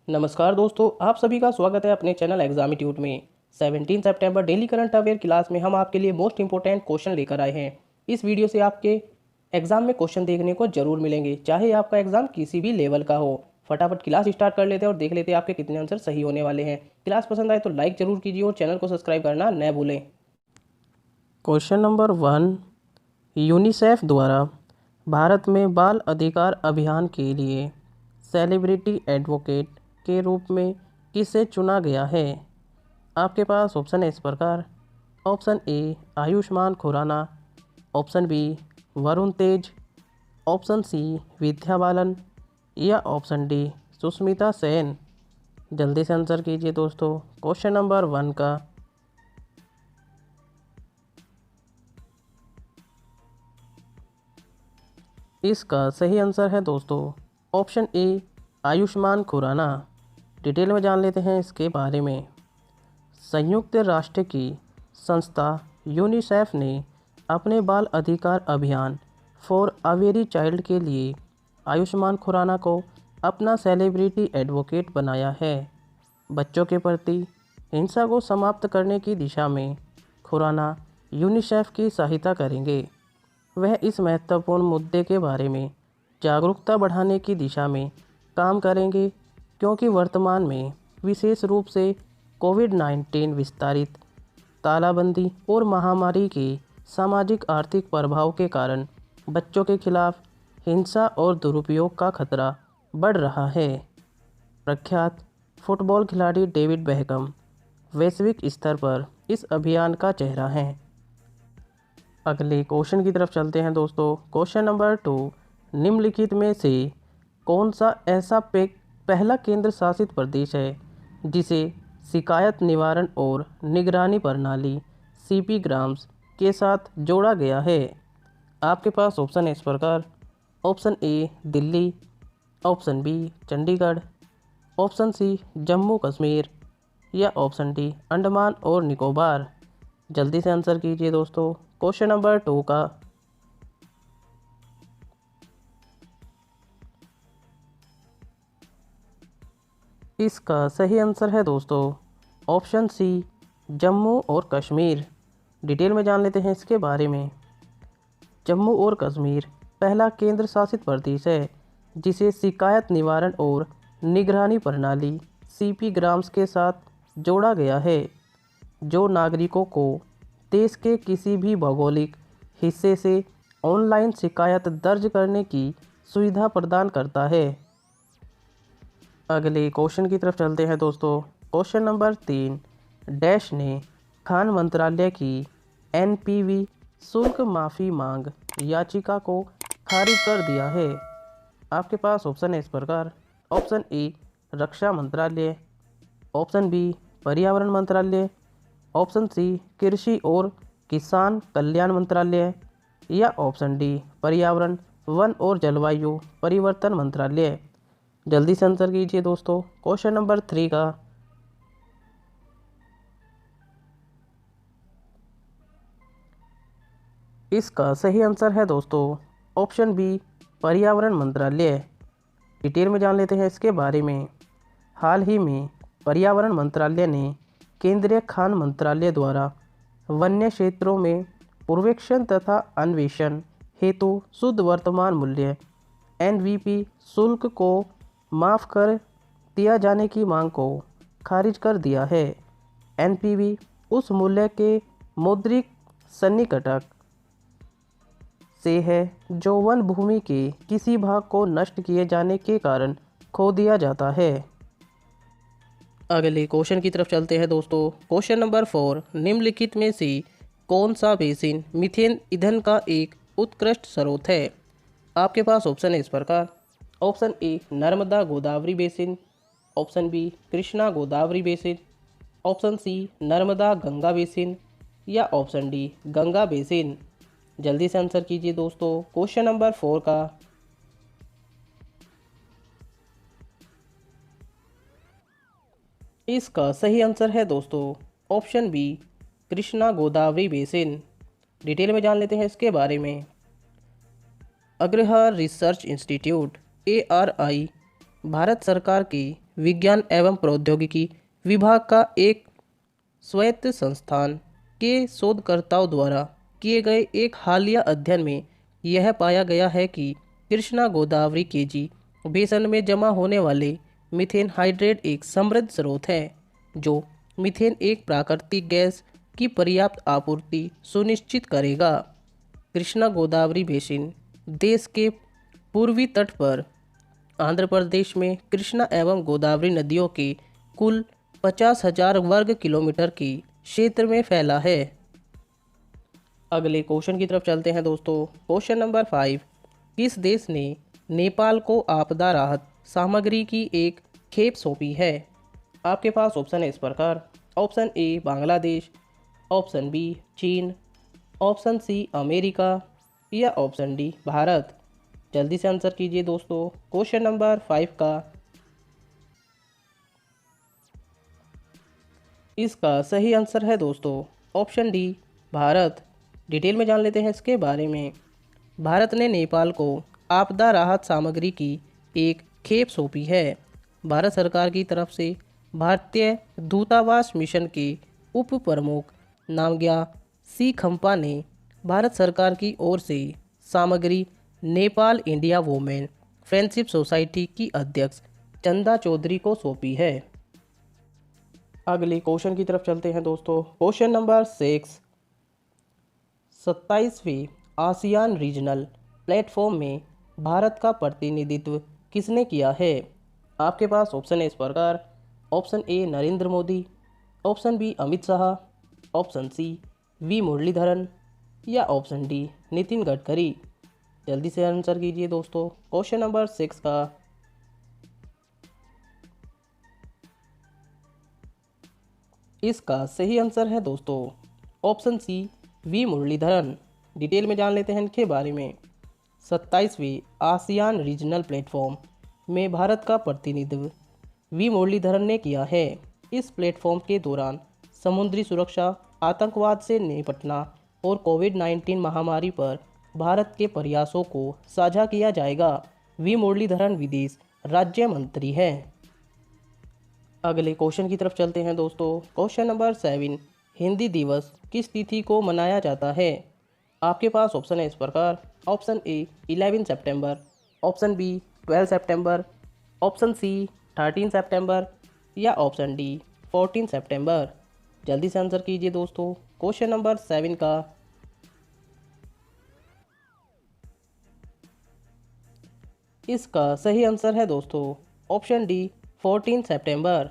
नमस्कार दोस्तों, आप सभी का स्वागत है अपने चैनल एग्जामिट्यूड में। 17 सितंबर डेली करंट अवेयर क्लास में हम आपके लिए मोस्ट इंपॉर्टेंट क्वेश्चन लेकर आए हैं। इस वीडियो से आपके एग्जाम में क्वेश्चन देखने को जरूर मिलेंगे, चाहे आपका एग्जाम किसी भी लेवल का हो। फटाफट क्लास स्टार्ट कर लेते हैं और देख लेते हैं आपके कितने आंसर सही होने वाले हैं। क्लास पसंद आए तो लाइक जरूर कीजिए और चैनल को सब्सक्राइब करना न भूलें। क्वेश्चन नंबर 1, यूनिसेफ द्वारा भारत में बाल अधिकार अभियान के लिए सेलिब्रिटी एडवोकेट के रूप में किसे चुना गया है? आपके पास ऑप्शन है इस प्रकार। Option A Ayushmann Khurrana, option B Varun Tej, option C Vidya Balan या ऑप्शन डी सुष्मिता सेन। जल्दी से आंसर कीजिए दोस्तों क्वेश्चन नंबर 1 का। इसका सही आंसर है दोस्तों option A Ayushmann Khurrana. Detail में जान लेते हैं इसके बारे में। संयुक्त राष्ट्र की संस्था यूनिसेफ ने अपने बाल अधिकार अभियान फॉर अ वेरी चाइल्ड के लिए आयुष्मान खुराना को अपना सेलिब्रिटी एडवोकेट बनाया है। बच्चों के प्रति हिंसा को समाप्त करने की दिशा में खुराना यूनिसेफ की सहायता करेंगे। वह इस महत्वपूर्ण मुद्दे के बारे में जागरूकता बढ़ाने की दिशा में काम करेंगे, क्योंकि वर्तमान में विशेष रूप से कोविड-19 विस्तारित तालाबंदी और महामारी के सामाजिक आर्थिक प्रभाव के कारण बच्चों के खिलाफ हिंसा और दुरुपयोग का खतरा बढ़ रहा है। प्रख्यात फुटबॉल खिलाड़ी डेविड बेकहम वैश्विक स्तर पर इस अभियान का चेहरा हैं। अगले क्वेश्चन की तरफ चलते हैं दोस्तों। क्वेश्चन नंबर 2, निम्नलिखित में से कौन सा ऐसा पहला केंद्र शासित प्रदेश है जिसे शिकायत निवारण और निगरानी प्रणाली सीपी ग्राम्स के साथ जोड़ा गया है? आपके पास ऑप्शन है इस प्रकार। Option A Delhi, option B Chandigarh, option C Jammu Kashmir या ऑप्शन डी अंडमान और निकोबार। जल्दी से आंसर कीजिए दोस्तों क्वेश्चन नंबर 2 का। इसका सही आंसर है दोस्तों ऑप्शन सी जम्मू और कश्मीर। डिटेल में जान लेते हैं इसके बारे में। जम्मू और कश्मीर पहला केंद्र शासित प्रदेश है जिसे शिकायत निवारण और निगरानी प्रणाली सीपी ग्राम्स के साथ जोड़ा गया है, जो नागरिकों को देश के किसी भी भौगोलिक हिस्से से ऑनलाइन शिकायत दर्ज करने की सुविधा प्रदान करता है। अगले क्वेश्चन की तरफ चलते हैं दोस्तों। क्वेश्चन नंबर 3, डैश ने खान मंत्रालय की एनपीवी शुल्क माफ़ी मांग याचिका को खारिज कर दिया है। आपके पास ऑप्शन है इस प्रकार। ऑप्शन ए रक्षा मंत्रालय, ऑप्शन बी पर्यावरण मंत्रालय, ऑप्शन सी कृषि और किसान कल्याण मंत्रालय या ऑप्शन डी पर्यावरण वन और जलवायु परिवर्तन मंत्रालय। जल्दी से आंसर कीजिए दोस्तों क्वेश्चन नंबर 3 का। इसका सही आंसर है दोस्तों ऑप्शन बी पर्यावरण मंत्रालय। डिटेल में जान लेते हैं इसके बारे में। हाल ही में पर्यावरण मंत्रालय ने केंद्रीय खान मंत्रालय द्वारा वन्य क्षेत्रों में पूर्वेक्षण तथा अन्वेषण हेतु शुद्ध वर्तमान मूल्य एनवीपी शुल्क को माफ़ कर दिया जाने की मांग को खारिज कर दिया है। एनपीवी उस मूल्य के मौद्रिक सन्निकटक से है जो वन भूमि के किसी भाग को नष्ट किए जाने के कारण खो दिया जाता है। अगले क्वेश्चन की तरफ चलते हैं दोस्तों। क्वेश्चन नंबर 4, निम्नलिखित में से कौन सा बेसिन मीथेन ईंधन का एक उत्कृष्ट स्रोत है? आपके पास ऑप्शन है इस प्रकार। Option A Narmada Godavari basin, option B Krishna Godavari basin, option C Narmada Ganga basin या ऑप्शन डी गंगा बेसिन। जल्दी से आंसर कीजिए दोस्तों क्वेश्चन नंबर 4 का। इसका सही आंसर है दोस्तों option B Krishna Godavari basin. Detail में जान लेते हैं इसके बारे में। Agharkar research institute ARI Bharat सरकार की विज्ञान एवं प्रौद्योगिकी विभाग का एक स्वायत्त संस्थान के शोधकर्ताओं द्वारा किए गए एक हालिया अध्ययन में यह पाया गया है कि कृष्णा गोदावरी केजी बेसिन में जमा होने वाले मीथेन हाइड्रेट एक समृद्ध स्रोत है, जो मीथेन एक प्राकृतिक गैस की पर्याप्त आपूर्ति सुनिश्चित करेगा। कृष्णा गोदावरी बेसिन देश के पूर्वी तट पर आंध्र प्रदेश में कृष्णा एवं गोदावरी नदियों के कुल 50,000 वर्ग किलोमीटर के क्षेत्र में फैला है। अगले क्वेश्चन की तरफ चलते हैं दोस्तों। क्वेश्चन नंबर 5, किस देश ने नेपाल को आपदा राहत सामग्री की एक खेप सौंपी है? आपके पास ऑप्शन है इस प्रकार। Option A Bangladesh, option B चीन, ऑप्शन सी अमेरिका या ऑप्शन डी भारत। जल्दी से आंसर कीजिए दोस्तों। क्वेश्चन नंबर 5 का इसका सही आंसर है दोस्तों ऑप्शन डी भारत। डिटेल में जान लेते हैं इसके बारे में। भारत ने नेपाल को आपदा राहत सामग्री की एक खेप सौंपी है। भारत सरकार की तरफ से भारतीय दूतावास मिशन के उप प्रमुख नामग्या सी खम्पा ने भारत सरकार की ओर से सामग्री Nepal India women friendship society की अध्यक्ष चंदा चौधरी को सौंपी है। अगले क्वेश्चन की तरफ चलते हैं दोस्तों। क्वेश्चन नंबर 6, 27वें आसियान रीजनल प्लेटफॉर्म में भारत का प्रतिनिधित्व किसने किया है? आपके पास ऑप्शन है इस प्रकार। Option A Narendra Modi, option B Amit Shah, option C V Muraleedharan या ऑप्शन डी नितिन गडकरी। जल्दी से आंसर कीजिए दोस्तों। क्वेश्चन नंबर 6 का इसका सही आंसर है दोस्तों option C V Muraleedharan. Detail में जान लेते हैं इनके बारे में। 27वें आसियान रीजनल प्लेटफॉर्म में भारत का प्रतिनिधित्व वी मुरलीधरन ने किया है। इस प्लेटफॉर्म के दौरान समुद्री सुरक्षा, आतंकवाद से निपटना और कोविड-19 महामारी पर भारत के प्रयासों को साझा किया जाएगा। वी मुरलीधरन विदेश राज्य मंत्री हैं। अगले क्वेश्चन की तरफ चलते हैं दोस्तों। क्वेश्चन नंबर 7, हिंदी दिवस किस तिथि को मनाया जाता है? आपके पास ऑप्शन है इस प्रकार। ऑप्शन ए 11 सितंबर, ऑप्शन बी 12 सितंबर, ऑप्शन सी 13 सितंबर या ऑप्शन डी 14 सितंबर। जल्दी से आंसर कीजिए दोस्तों। क्वेश्चन नंबर 7 का इसका सही आंसर है दोस्तों ऑप्शन डी 14 सितंबर।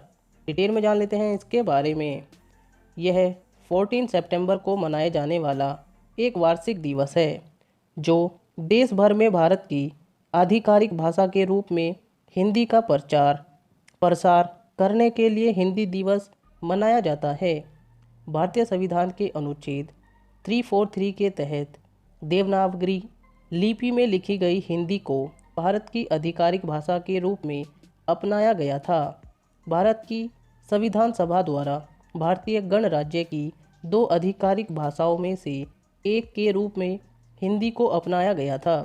डिटेल में जान लेते हैं इसके बारे में। यह 14 सितंबर को मनाए जाने वाला एक वार्षिक दिवस है, जो देश भर में भारत की आधिकारिक भाषा के रूप में हिंदी का प्रचार प्रसार करने के लिए हिंदी दिवस मनाया जाता है। भारतीय संविधान के अनुच्छेद 343 के तहत देवनागरी लिपि में लिखी गई हिंदी को भारत की आधिकारिक भाषा के रूप में अपनाया गया था। भारत की संविधान सभा द्वारा भारतीय गणराज्य की 2 आधिकारिक भाषाओं में से एक के रूप में हिंदी को अपनाया गया था।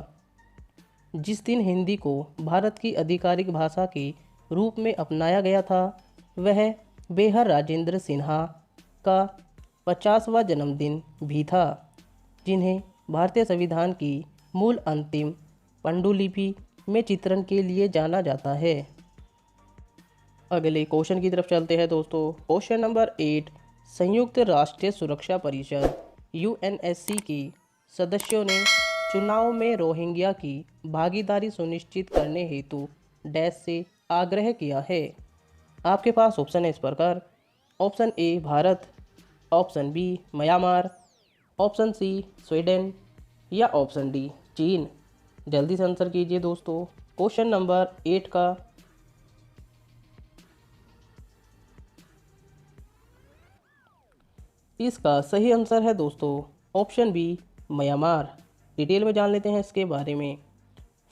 जिस दिन हिंदी को भारत की आधिकारिक भाषा के रूप में अपनाया गया था, वह बेहर राजेंद्र सिन्हा का 50वां जन्मदिन भी था, जिन्हें भारतीय संविधान की मूल अंतिम पांडुलिपि में चित्रण के लिए जाना जाता है। अगले क्वेश्चन की तरफ चलते हैं दोस्तों। क्वेश्चन नंबर 8, संयुक्त राष्ट्र सुरक्षा परिषद यूएनएससी के सदस्यों ने चुनाव में रोहिंग्या की भागीदारी सुनिश्चित करने हेतु डैश से आग्रह किया है। आपके पास ऑप्शन है इस प्रकार। Option A Bharat, option B Myanmar, option C Sweden या ऑप्शन डी चीन। जल्दी से आंसर कीजिए दोस्तों। क्वेश्चन नंबर 8 का इसका सही आंसर है दोस्तों ऑप्शन बी म्यांमार। डिटेल में जान लेते हैं इसके बारे में।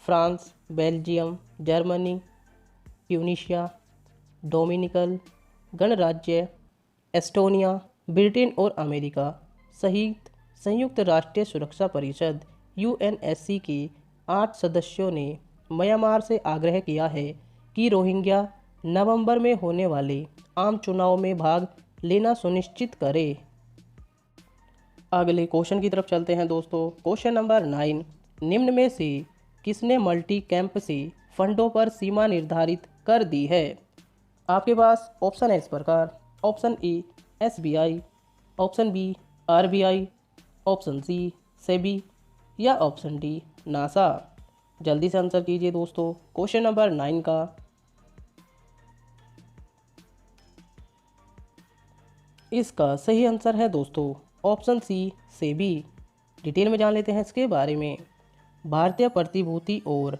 France, Belgium, Germany, Tunisia, Dominican गणराज्य, एस्टोनिया, ब्रिटेन और अमेरिका सहित संयुक्त राष्ट्र सुरक्षा परिषद यूएनएससी के 8 सदस्यों ने म्यांमार से आग्रह किया है कि रोहिंग्या नवंबर में होने वाले आम चुनाव में भाग लेना सुनिश्चित करे। अगले क्वेश्चन की तरफ चलते हैं दोस्तों। क्वेश्चन नंबर 9, निम्न में से किसने मल्टी कैंप से फंडों पर सीमा निर्धारित कर दी है। आपके पास ऑप्शन है इस प्रकार। Option A SBI, option B RBI, option C SEBI या ऑप्शन डी नासा। जल्दी से आंसर कीजिए दोस्तों क्वेश्चन नंबर 9 का। इसका सही आंसर है दोस्तों ऑप्शन सी सेबी। डिटेल में जान लेते हैं इसके बारे में। भारतीय प्रतिभूति और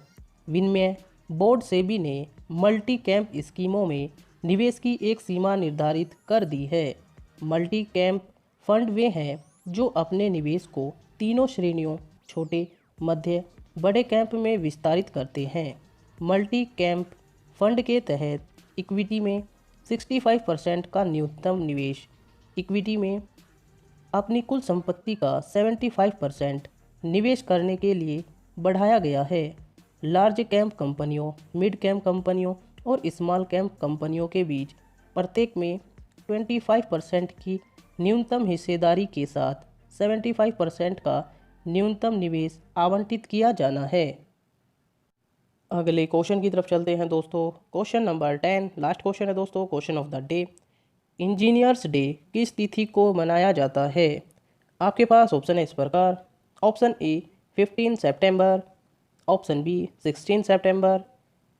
विनिमय बोर्ड सेबी ने मल्टी कैंप स्कीमों में निवेश की एक सीमा निर्धारित कर दी है। मल्टी कैंप फंड वे हैं जो अपने निवेश को तीनों श्रेणियों छोटे, मध्य, बड़े कैंप में विस्तारित करते हैं। मल्टी कैंप फंड के तहत इक्विटी में 65% का न्यूनतम निवेश, इक्विटी में अपनी कुल संपत्ति का 75% निवेश करने के लिए बढ़ाया गया है। लार्ज कैंप कंपनियों, मिड कैंप कंपनियों और स्मॉल कैंप कंपनियों के बीच प्रत्येक में 25% की न्यूनतम हिस्सेदारी के साथ 75% का न्यूनतम निवेश आवंटित किया जाना है। अगले क्वेश्चन की तरफ चलते हैं दोस्तों। क्वेश्चन नंबर 10 लास्ट क्वेश्चन है दोस्तों, question of the day. Engineers day किस तिथि को मनाया जाता है। आपके पास ऑप्शन है इस प्रकार। ऑप्शन ए 15 सितंबर, ऑप्शन बी 16 सितंबर,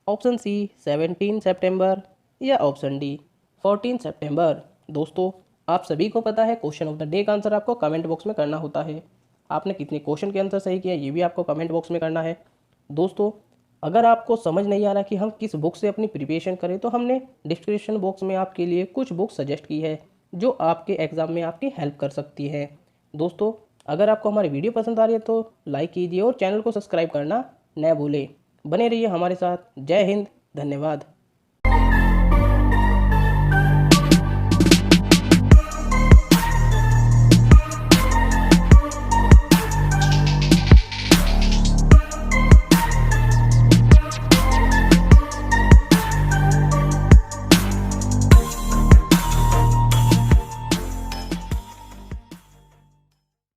ऑप्शन सी 17 सितंबर या ऑप्शन डी 14 सितंबर। दोस्तों आप सभी को पता है क्वेश्चन ऑफ द डे का आंसर आपको कमेंट बॉक्स में करना होता है। आपने कितने क्वेश्चन के आंसर सही किया ये भी आपको कमेंट बॉक्स में करना है। दोस्तों अगर आपको समझ नहीं आ रहा कि हम किस बुक से अपनी प्रिपरेशन करें तो हमने डिस्क्रिप्शन बॉक्स में आपके लिए कुछ बुक सजेस्ट की है जो आपके एग्ज़ाम में आपकी हेल्प कर सकती है। दोस्तों अगर आपको हमारी वीडियो पसंद आ रही है तो लाइक कीजिए और चैनल को सब्सक्राइब करना न भूलें। बने रहिए हमारे साथ। जय हिंद, धन्यवाद।